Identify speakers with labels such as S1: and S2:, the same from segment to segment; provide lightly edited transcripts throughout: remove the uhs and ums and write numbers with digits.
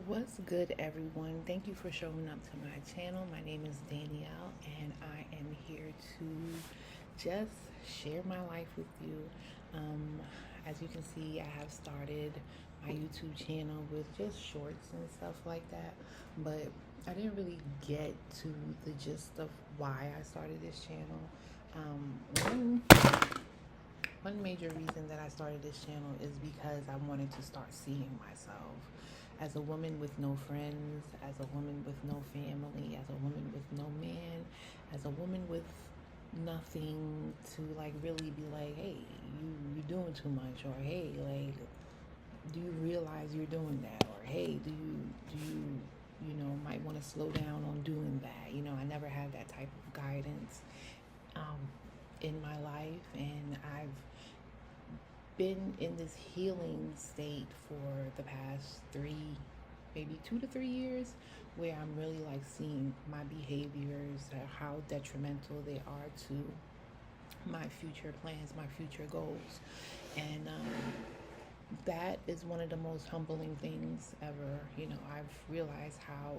S1: What's good, everyone? Thank you for showing up to my channel. My name is Danielle, and I am here to just share my life with you. As you can see, I have started my YouTube channel with just shorts and stuff like that, but I didn't really get to the gist of why I started this channel. One major reason that I started this channel is because I wanted to start seeing myself as a woman with no friends, as a woman with no family, as a woman with no man, as a woman with nothing to like really be like, hey, you're doing too much, or hey, like, do you realize you're doing that, or hey, do you might want to slow down on doing that. I never had that type of guidance um, in my life, and I've been in this healing state for the past maybe 2 to 3 years, where I'm really like seeing my behaviors, how detrimental they are to my future plans, my future goals. And that is one of the most humbling things ever. I've realized how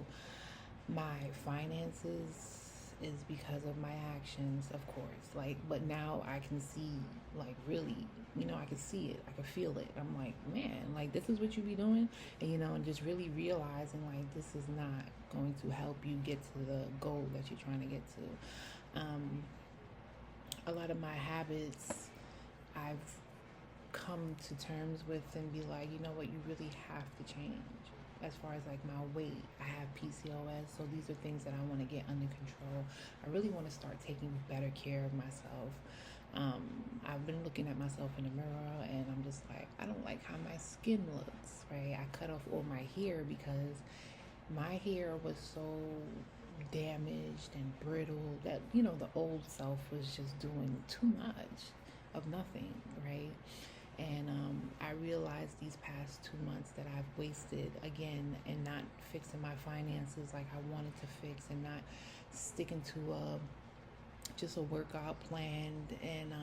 S1: my finances is because of my actions, of course, like, but now I can see, like, really, I can see it, I can feel it. I'm like, man, like, this is what you be doing. And just really realizing, like, this is not going to help you get to the goal that you're trying to get to. A lot of my habits I've come to terms with and be like, you know what, you really have to change. As far as like my weight, I have PCOS, so these are things that I want to get under control. I really want to start taking better care of myself. um, I've been looking at myself in the mirror, and I'm just like, I don't like how my skin looks, right? I cut off all my hair because my hair was so damaged and brittle that the old self was just doing too much of nothing, right? And I realized these past 2 months that I've wasted again and not fixing my finances like I wanted to fix, and not sticking to just a workout plan, and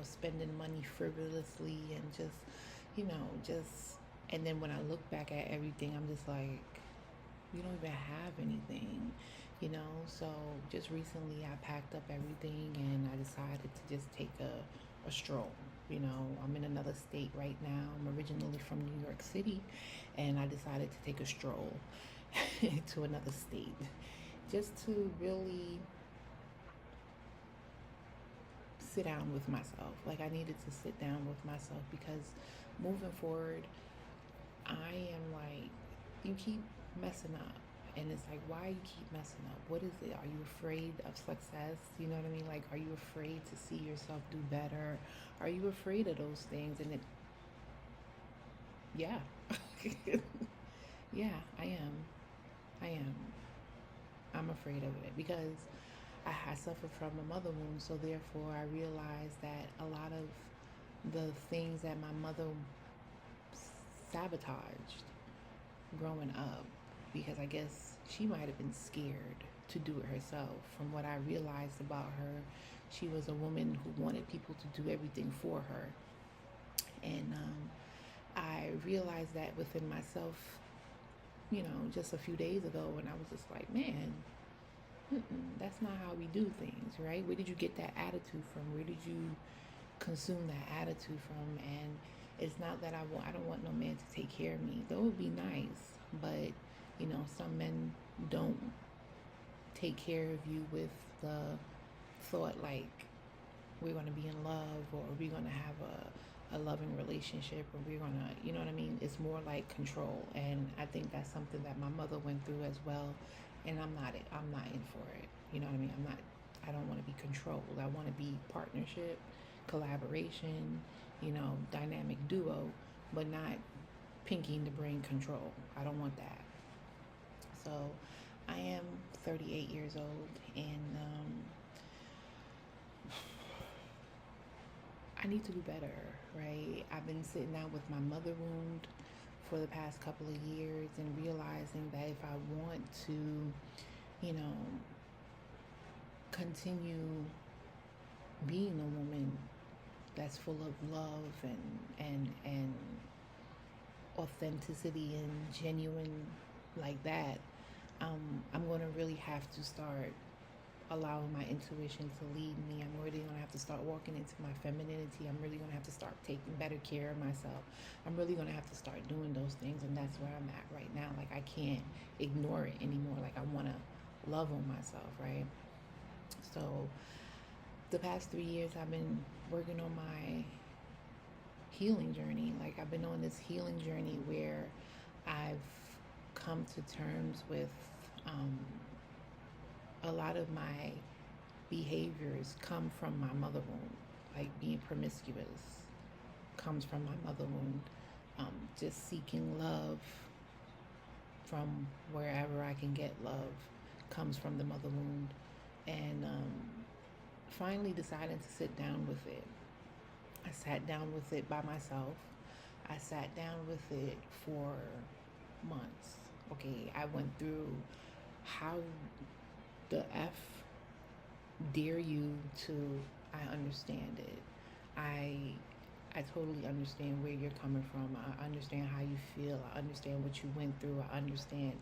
S1: spending money frivolously, and just and then when I look back at everything, I'm just like, you don't even have anything. So just recently I packed up everything and I decided to just take a stroll. I'm in another state right now. I'm originally from New York City, and I decided to take a stroll to another state just to really sit down with myself. Like, I needed to sit down with myself because moving forward, I am like, you keep messing up. And it's like, why you keep messing up? What is it? Are you afraid of success? You know what I mean? Like, are you afraid to see yourself do better? Are you afraid of those things? And yeah, yeah, I am. I am. I'm afraid of it because I suffer from a mother wound. So therefore, I realized that a lot of the things that my mother sabotaged growing up, because I guess she might have been scared to do it herself. From what I realized about her, she was a woman who wanted people to do everything for her. And I realized that within myself, just a few days ago, when I was just like, man, that's not how we do things, right? Where did you get that attitude from? Where did you consume that attitude from? And it's not that I don't want no man to take care of me. That would be nice, but some men don't take care of you with the thought like, we're going to be in love, or we're going to have a loving relationship, or we're going to, you know what I mean? It's more like control. And I think that's something that my mother went through as well. And I'm not in for it. You know what I mean? I don't want to be controlled. I want to be partnership, collaboration, dynamic duo, but not pinking to bring control. I don't want that. So I am 38 years old, and I need to do better, right? I've been sitting down with my mother wound for the past couple of years, and realizing that if I want to, you know, continue being a woman that's full of love and authenticity and genuine like that, I'm going to really have to start allowing my intuition to lead me. I'm really going to have to start walking into my femininity. I'm really going to have to start taking better care of myself. I'm really going to have to start doing those things, and that's where I'm at right now. Like, I can't ignore it anymore. Like, I want to love on myself, right? So the past 3 years I've been working on my healing journey. Like, I've been on this healing journey where I've come to terms with a lot of my behaviors come from my mother wound. Like, being promiscuous comes from my mother wound. Just seeking love from wherever I can get love comes from the mother wound. And finally deciding to sit down with it. I sat down with it by myself. I sat down with it for months. Okay, I went through how the F dare you to, I understand it. I totally understand where you're coming from. I understand how you feel. I understand what you went through. I understand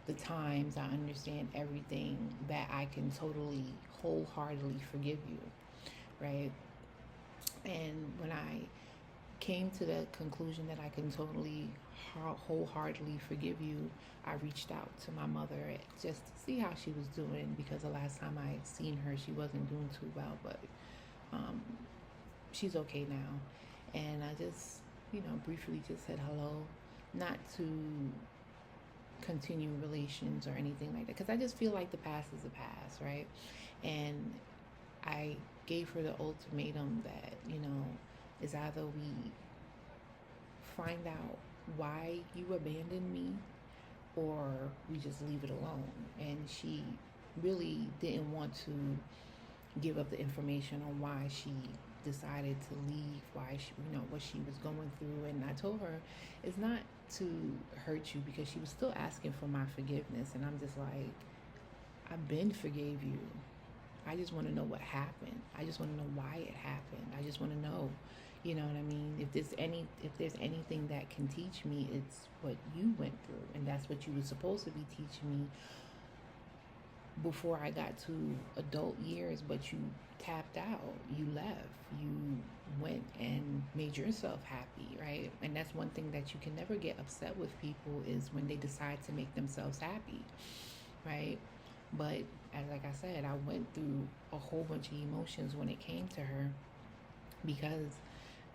S1: the times. I understand everything, that I can totally wholeheartedly forgive you, right? And when I came to the conclusion that I can totally wholeheartedly forgive you, I reached out to my mother just to see how she was doing, because the last time I had seen her, she wasn't doing too well, but she's okay now. And I just, briefly just said hello, not to continue relations or anything like that, because I just feel like the past is the past, right? And I gave her the ultimatum that, it's either we find out why you abandoned me, or we just leave it alone. And she really didn't want to give up the information on why she decided to leave, why she, what she was going through. And I told her it's not to hurt you, because she was still asking for my forgiveness. And I'm just like, I've been forgave you. I just want to know what happened. I just want to know why it happened. I just want to know, you know what I mean? If there's anything that can teach me, it's what you went through, and that's what you were supposed to be teaching me before I got to adult years. But you tapped out. You left. You went and made yourself happy, right? And that's one thing that you can never get upset with people, is when they decide to make themselves happy, right? But like I said, I went through a whole bunch of emotions when it came to her, because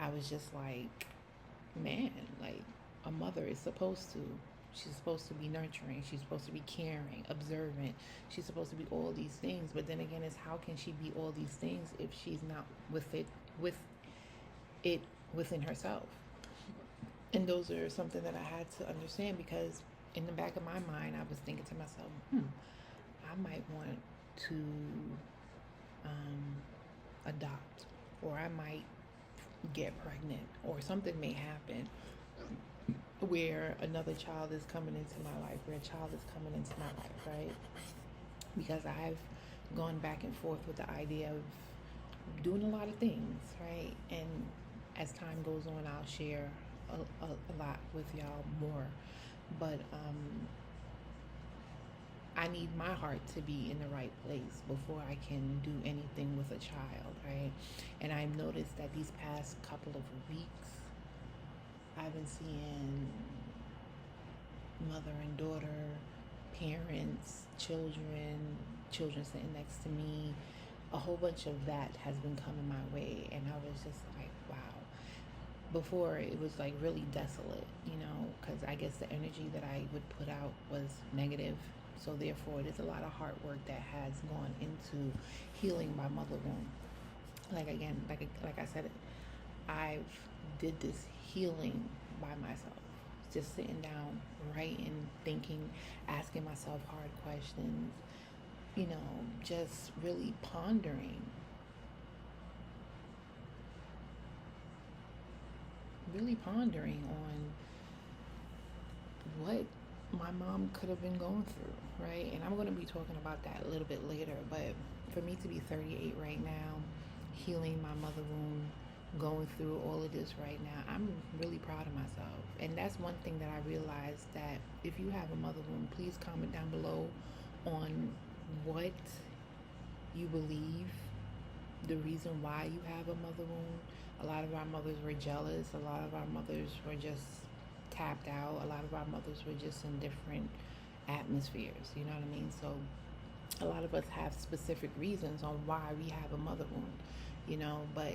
S1: I was just like, man, like, a mother is supposed to. She's supposed to be nurturing. She's supposed to be caring, observant. She's supposed to be all these things. But then again, it's how can she be all these things if she's not with it within herself? And those are something that I had to understand, because in the back of my mind, I was thinking to myself, I might want to adopt, or I might get pregnant, or something may happen where another child is coming into my life, where a child is coming into my life, right? Because I've gone back and forth with the idea of doing a lot of things, right? And as time goes on, I'll share a lot with y'all more. But I need my heart to be in the right place before I can do anything with a child, right? And I've noticed that these past couple of weeks, I've been seeing mother and daughter, parents, children sitting next to me. A whole bunch of that has been coming my way, and I was just like, wow. Before, it was like really desolate, because I guess the energy that I would put out was negative. So therefore, there's a lot of hard work that has gone into healing my mother wound. Like I said, I've did this healing by myself, just sitting down, writing, thinking, asking myself hard questions, just really pondering on what my mom could have been going through, right? And I'm going to be talking about that a little bit later. But for me to be 38 right now, healing my mother wound, going through all of this right now, I'm really proud of myself. And that's one thing that I realized, that if you have a mother wound, please comment down below on what you believe, the reason why you have a mother wound. A lot of our mothers were jealous. A lot of our mothers were just tapped out. A lot of our mothers were just in different atmospheres. You know what I mean? So a lot of us have specific reasons on why we have a mother wound, you know, but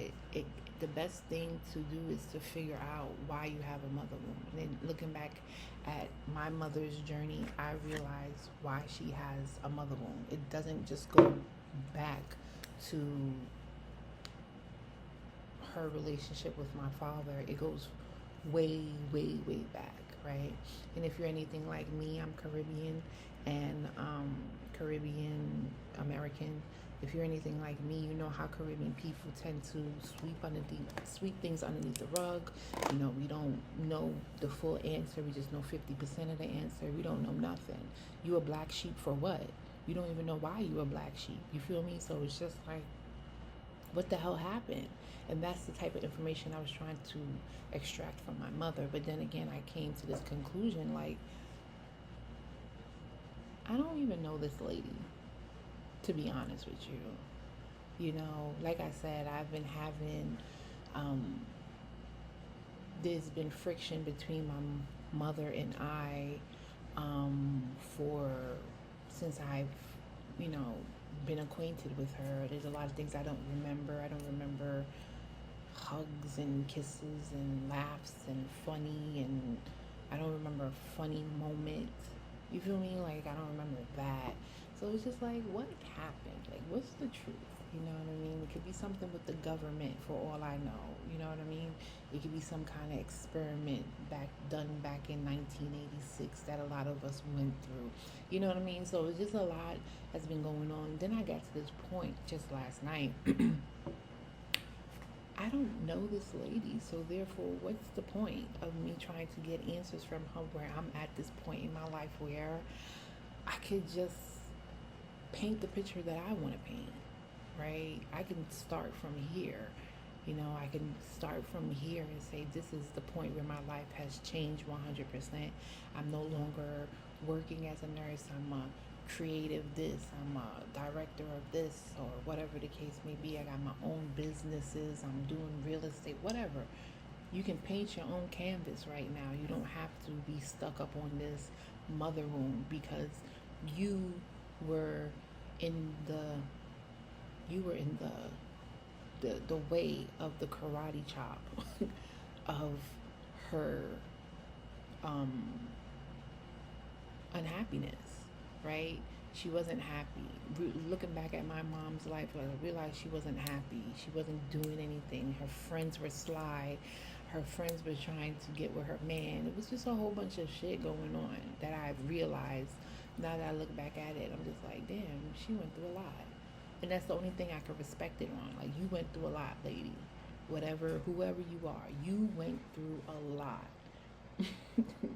S1: the best thing to do is to figure out why you have a mother wound. And then looking back at my mother's journey, I realized why she has a mother wound. It doesn't just go back to her relationship with my father. It goes way, way, way back, right? And if you're anything like me, I'm Caribbean and Caribbean American. If you're anything like me, you know how Caribbean people tend to sweep things underneath the rug. You know, we don't know the full answer. We just know 50% of the answer. We don't know nothing. You a black sheep for what? You don't even know why you a black sheep. You feel me? So it's just like, what the hell happened? And that's the type of information I was trying to extract from my mother. But then again, I came to this conclusion, like, I don't even know this lady, to be honest with you. You know, like I said, I've been having, there's been friction between my mother and I for, since I've, you know, been acquainted with her. There's a lot of things I don't remember. I don't remember hugs and kisses and laughs and funny, and I don't remember a funny moment. You feel me? Like, I don't remember that. So it's just like, what happened? Like, what's the truth? You know what I mean? It could be something with the government for all I know. You know what I mean? It could be some kind of experiment done back in 1986 that a lot of us went through. You know what I mean? So it's just a lot has been going on. Then I got to this point just last night. I don't know this lady, so therefore, what's the point of me trying to get answers from her where I'm at this point in my life where I could just paint the picture that I want to paint, right? I can start from here. You know, I can start from here and say, this is the point where my life has changed 100%. I'm no longer working as a nurse. I'm a creative this, I'm a director of this, or whatever the case may be. I got my own businesses, I'm doing real estate, whatever. You can paint your own canvas right now. You don't have to be stuck up on this mother wound because you were in the way of the karate chop of her unhappiness, right? She wasn't happy. Looking back at my mom's life, I realized she wasn't happy. She wasn't doing anything. Her friends were sly. Her friends were trying to get with her man. It was just a whole bunch of shit going on that I've realized. Now that I look back at it, I'm just like, damn, she went through a lot. And that's the only thing I could respect it on. Like, you went through a lot, lady. Whatever, whoever you are, you went through a lot.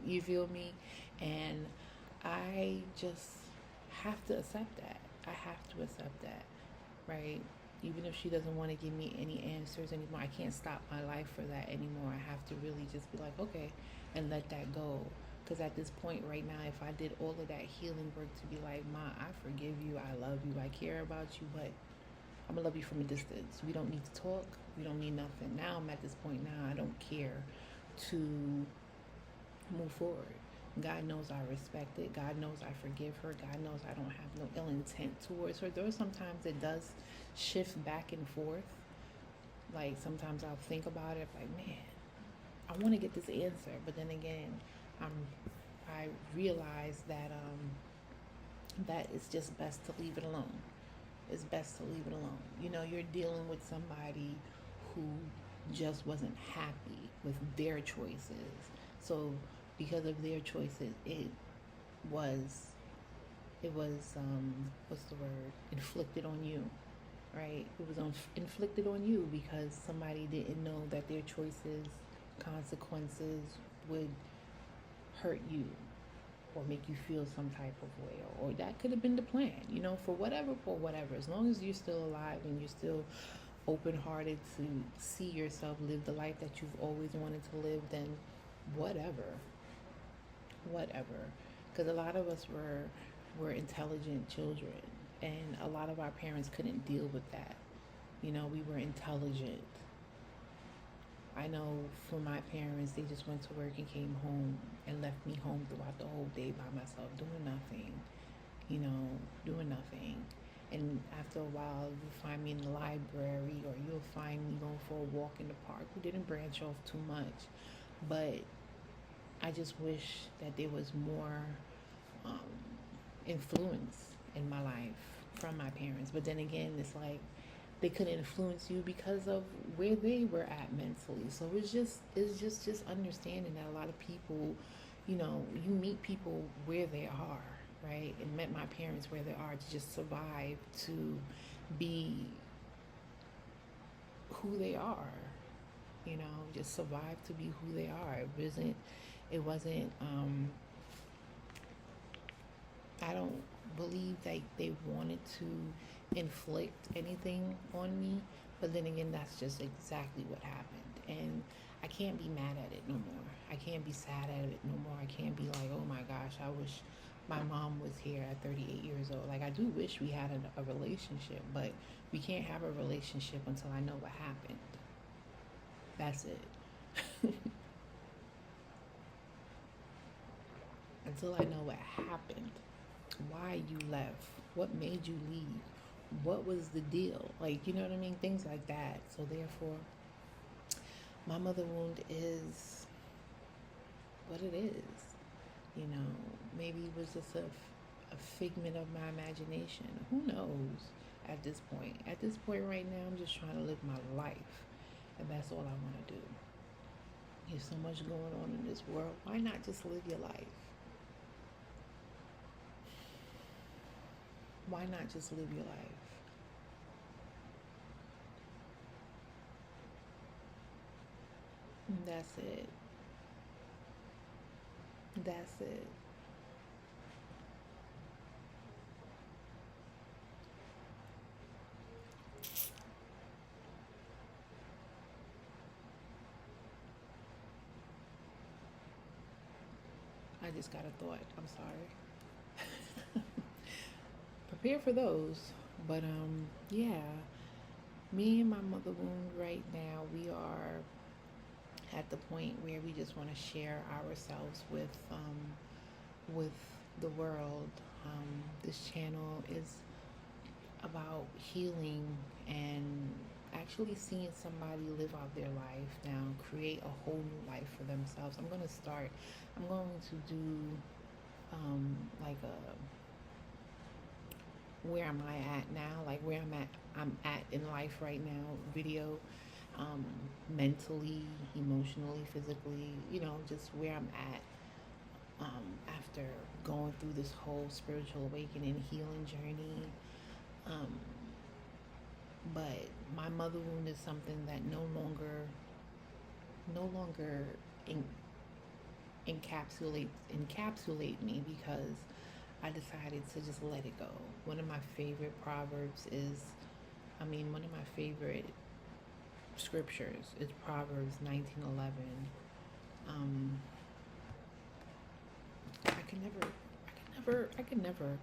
S1: You feel me? And I just have to accept that. I have to accept that, right? Even if she doesn't want to give me any answers anymore, I can't stop my life for that anymore. I have to really just be like, okay, and let that go. Because at this point right now, if I did all of that healing work to be like, Ma, I forgive you, I love you, I care about you, but I'm going to love you from a distance. We don't need to talk. We don't need nothing. Now I'm at this point now, I don't care to move forward. God knows I respect it. God knows I forgive her. God knows I don't have no ill intent towards her. There are sometimes it does shift back and forth. Like, sometimes I'll think about it like, man, I want to get this answer. But then again, I realize that that it's just best to leave it alone. It's best to leave it alone. You know, you're dealing with somebody who just wasn't happy with their choices. So because of their choices, it was what's the word, inflicted on you, right? It was inflicted on you because somebody didn't know that their choices, consequences would hurt you or make you feel some type of way, or that could have been the plan, you know, for whatever, as long as you're still alive and you're still open-hearted to see yourself live the life that you've always wanted to live, then whatever, whatever. Because a lot of us were intelligent children, and a lot of our parents couldn't deal with that. You know, we were intelligent. I know for my parents, they just went to work and came home and left me home throughout the whole day by myself, doing nothing, you know, doing nothing. And after a while, you'll find me in the library, or you'll find me going for a walk in the park. We didn't branch off too much, but I just wish that there was more um, influence in my life from my parents. But then again, it's like they couldn't influence you because of where they were at mentally. So it's just understanding that a lot of people, you know, you meet people where they are, right? And met my parents where they are to just survive, to be who they are, you know, just survive to be who they are. It wasn't I don't believe that they wanted to inflict anything on me, but then again, that's just exactly what happened. And I can't be mad at it no more. I can't be sad at it no more. I can't be like, oh my gosh, I wish my mom was here at 38 years old. Like, I do wish we had a relationship, but we can't have a relationship until I know what happened. That's it. Until I know what happened, why you left, what made you leave, what was the deal, like, you know what I mean, things like that. So therefore, my mother wound is what it is. You know, maybe it was just a figment of my imagination, who knows. At this point right now, I'm just trying to live my life, and that's all I want to do. There's so much going on in this world, why not just live your life? Why not just live your life? That's it. That's it. I just got a thought. I'm sorry. Prepare for those. But yeah. Me and my mother wound right now, we are at the point where we just want to share ourselves with the world. This channel is about healing and actually seeing somebody live out their life now, create a whole new life for themselves. I'm going to do like a where am I at now, like where I'm at in life right now video, mentally, emotionally, physically, you know, just where I'm at after going through this whole spiritual awakening healing journey. um, but my mother wound is something that no longer in, encapsulate me, because I decided to just let it go. One of my favorite proverbs is, one of my favorite scriptures is Proverbs 19:11. Um, I can never,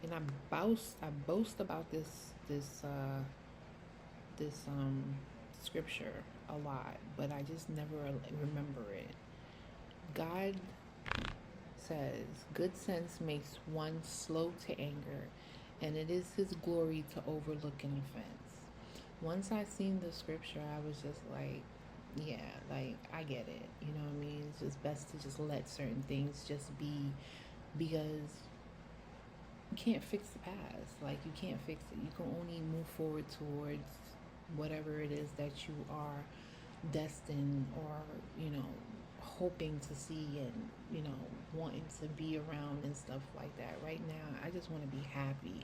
S1: and I boast about this scripture a lot, but I just never remember it. God says, "Good sense makes one slow to anger, and it is His glory to overlook an offense." Once I seen the scripture, I was just like, yeah, like I get it. You know what I mean? It's just best to just let certain things just be, because you can't fix the past. Like, you can't fix it. You can only move forward towards whatever it is that you are destined, or hoping to see, and wanting to be around and stuff like that. Right now, I just want to be happy,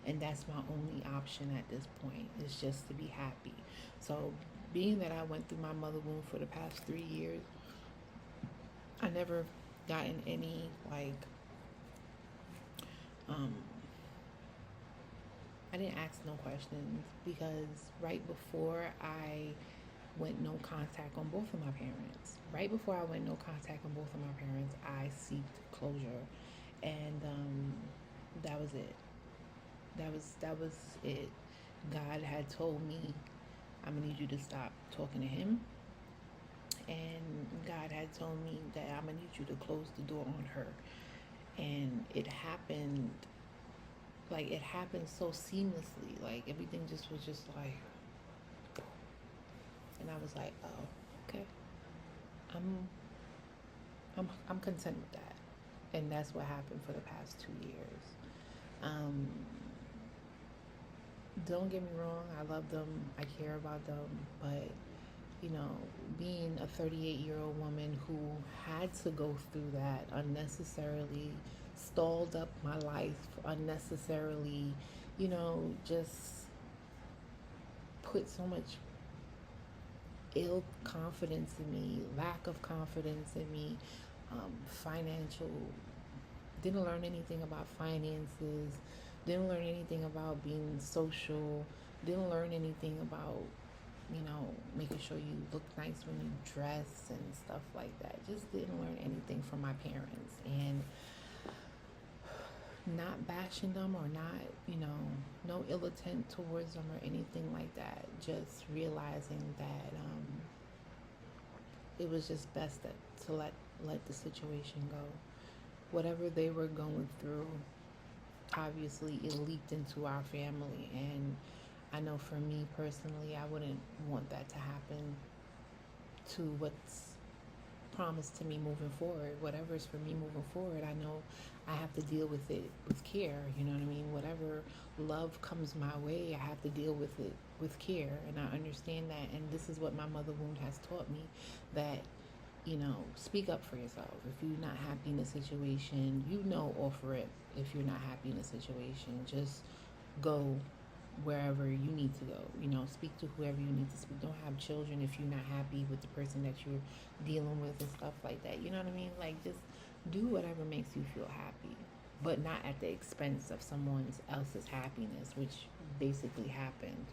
S1: and that's my only option at this point, is just to be happy. So being that I went through my mother wound for the past 3 years, I never gotten any, like, um I didn't ask no questions, because right before I went no contact on both of my parents, right before I went no contact on both of my parents, I sought closure, and that was it. That was it. God had told me, I'm gonna need you to stop talking to him, and God had told me that I'm gonna need you to close the door on her. And it happened so seamlessly. Like everything just was just like, and I was like, oh, okay. I'm I'm content with that. And that's what happened for the past 2 years. Um, don't get me wrong, I love them, I care about them, but you know, being a 38-year-old woman who had to go through that unnecessarily, stalled up my life unnecessarily, just put so much ill confidence in me, lack of confidence in me, financial, didn't learn anything about finances, didn't learn anything about being social, didn't learn anything about, making sure you look nice when you dress and stuff like that. Just didn't learn anything from my parents. And not bashing them or not, no ill intent towards them or anything like that. Just realizing that it was just best to let the situation go. Whatever they were going through, obviously it leaked into our family, and I know for me personally, I wouldn't want that to happen to what's promised to me moving forward. Whatever is for me moving forward, I know I have to deal with it with care. You know what I mean? Whatever love comes my way, I have to deal with it with care. And I understand that. And this is what my mother wound has taught me, that, speak up for yourself. If you're not happy in a situation, offer it. If you're not happy in a situation, just go wherever you need to go. Speak to whoever you need to speak. Don't have children if you're not happy with the person that you're dealing with and stuff like that. You know what I mean? Like, just do whatever makes you feel happy, but not at the expense of someone else's happiness, which basically happened.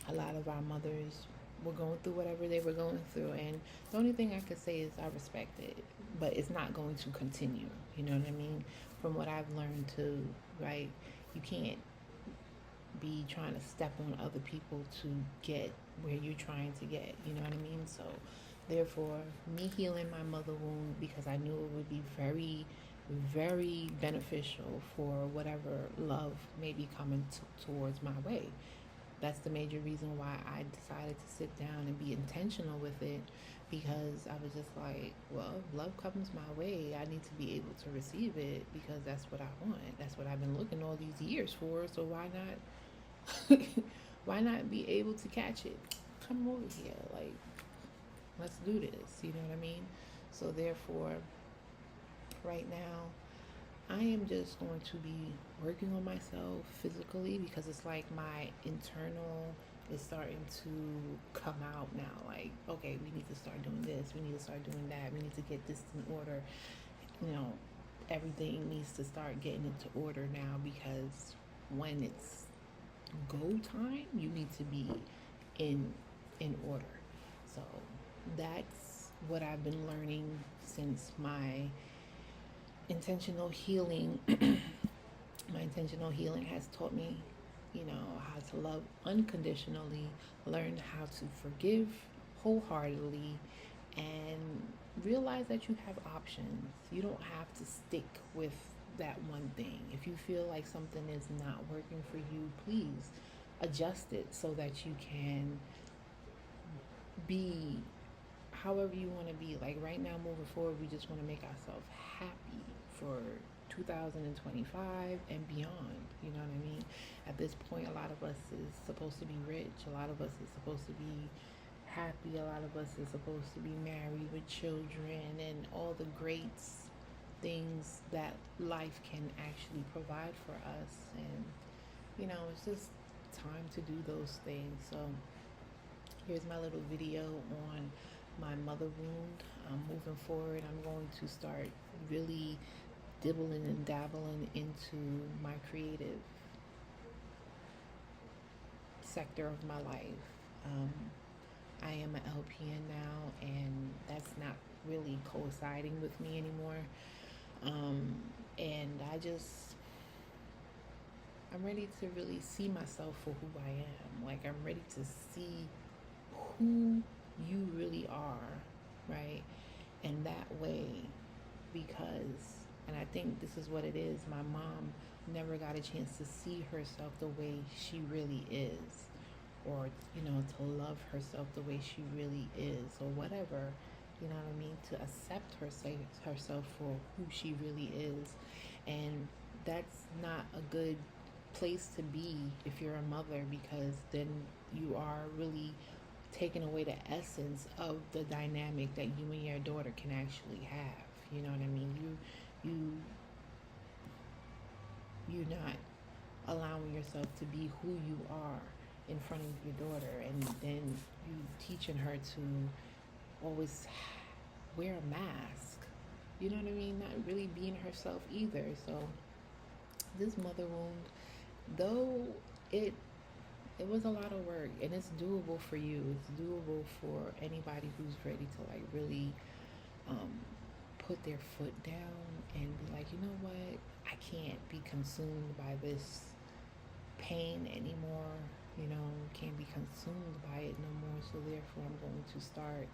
S1: A lot of our mothers were going through whatever they were going through, and the only thing I could say is I respect it, but it's not going to continue. You know what I mean? From what I've learned too, right? You can't be trying to step on other people to get where you're trying to get. You know what I mean? So therefore, me healing my mother wound, because I knew it would be very, very beneficial for whatever love may be coming towards my way. That's the major reason why I decided to sit down and be intentional with it, because I was just like, well, if love comes my way, I need to be able to receive it, because that's what I want. That's what I've been looking all these years for. So why not? Why not be able to catch it? Come over here, like, let's do this. You know what I mean? So therefore, right now, I am just going to be working on myself physically, because it's like my internal is starting to come out now. Like, okay, we need to start doing this. We need to start doing that. We need to get this in order. Everything needs to start getting into order now, because when it's go time, you need to be in order. So that's what I've been learning since my intentional healing. My intentional healing has taught me, how to love unconditionally, learn how to forgive wholeheartedly, and realize that you have options. You don't have to stick with that one thing. If you feel like something is not working for you, please adjust it so that you can be however you want to be. Like right now, moving forward, we just want to make ourselves happy for 2025 and beyond. You know what I mean? At this point, a lot of us is supposed to be rich. A lot of us is supposed to be happy. A lot of us is supposed to be married with children and all the great things that life can actually provide for us. And, it's just time to do those things. So here's my little video on my mother wound. Moving forward, I'm going to start really dibbling and dabbling into my creative sector of my life. Um, I am an LPN now, and that's not really coinciding with me anymore. Um, and I'm ready to really see myself for who I am. Like, I'm ready to see who you really are, right? And that way, because, and I think this is what it is, my mom never got a chance to see herself the way she really is, or, to love herself the way she really is, or whatever, you know what I mean, to accept herself for who she really is. And that's not a good place to be if you're a mother, because then you are really taking away the essence of the dynamic that you and your daughter can actually have. You know what I mean? You you're not allowing yourself to be who you are in front of your daughter, and then you teaching her to always wear a mask. You know what I mean? Not really being herself either. So this mother wound, though it it was a lot of work, and it's doable for you. It's doable for anybody who's ready to like really um, put their foot down and be like, you know what? I can't be consumed by this pain anymore. Can't be consumed by it no more. So therefore, I'm going to start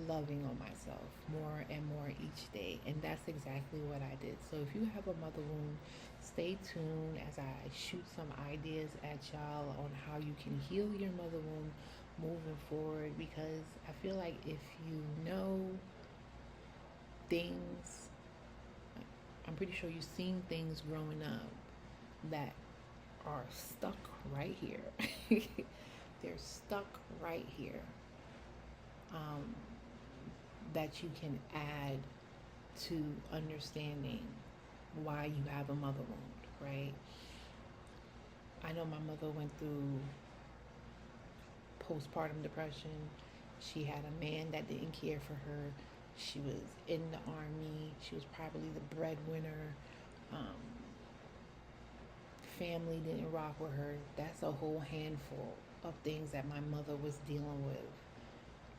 S1: loving on myself more and more each day. And that's exactly what I did. So if you have a mother wound, stay tuned as I shoot some ideas at y'all on how you can heal your mother wound moving forward, because I feel like if you know things, I'm pretty sure you've seen things growing up that are stuck right here. They're stuck right here, um, that you can add to understanding why you have a mother wound, right? I know my mother went through postpartum depression. She had a man that didn't care for her. She was in the army. She was probably the breadwinner. Um, Family didn't rock with her. That's a whole handful of things that my mother was dealing with.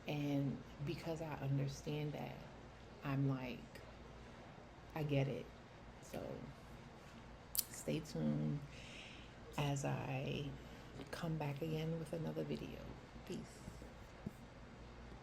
S1: And because I understand that, I'm like, I get it. So stay tuned as I come back again with another video. Peace.